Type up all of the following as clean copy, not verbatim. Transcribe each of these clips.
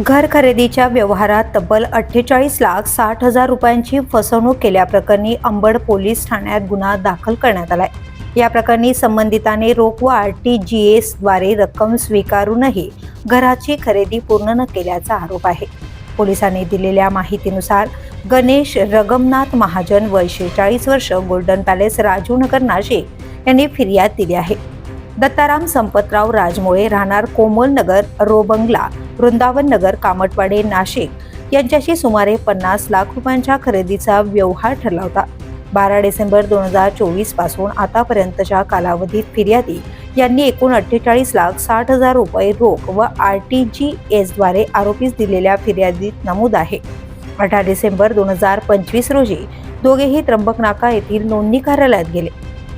घर खरेदीच्या व्यवहारात तब्बल 48,60,000 रुपयांची फसवणूक केल्याप्रकरणी अंबड पोलीस ठाण्यात गुन्हा दाखल करण्यात आलाय। या प्रकरणी संबंधिताने रोख व RTGS द्वारे रक्कम स्वीकारूनही घराची खरेदी पूर्ण न केल्याचा आरोप आहे। पोलिसांनी दिलेल्या माहितीनुसार गणेश रगमनाथ महाजन वय 46 वर्ष, गोल्डन पॅलेस, राजीवनगर, नाशिक यांनी फिर्याद दिली आहे। दत्ताराम संपतराव राजमोळे, राहणार कोमल नगर, रोबंगला, वृंदावन नगर, कामटवाडे, नाशिक यांच्याशी सुमारे 50 लाख रुपयांच्या खरेदीचा व्यवहार ठरला होता। 12 डिसेंबर 2024 पासून आतापर्यंतच्या कालावधीत फिर्यादी यांनी एकूण 48,60,000 रुपये रोख व RTGS द्वारे आरोपीस दिलेल्या फिर्यादीत नमूद आहे। 18 डिसेंबर 2025 रोजी दोघेही त्र्यंबकनाका येथील नोंदणी कार्यालयात गेले।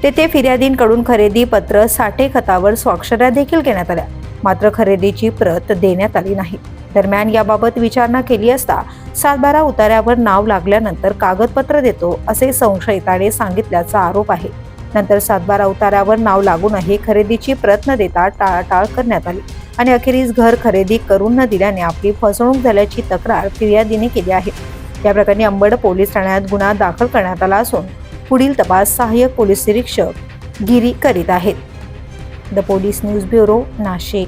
तेथे फिर्यादींकडून खरेदी पत्र, साठे खतावर स्वाक्षऱ्या देखील घेण्यात आल्या, मात्र खरेदीची प्रत देण्यात आली नाही। दरम्यान याबाबत विचारणा केली असता 7/12 उतार्यावर नाव लागल्यानंतर कागदपत्र देतो असे संशयिताने सांगितल्याचा आरोप आहे। नंतर 7/12 उतार्यावर नाव लागूनही खरेदीची प्रत न देता टाळाटाळ करण्यात आली आणि अखेरीस घर खरेदी करून न दिल्याने आपली फसवणूक झाल्याची तक्रार फिर्यादीने केली आहे। या प्रकरणी अंबड पोलीस ठाण्यात गुन्हा दाखल करण्यात आला असून पुढील तपास सहाय्यक पोलीस निरीक्षक गिरी करीत आहेत। The police news bureau, Nashik.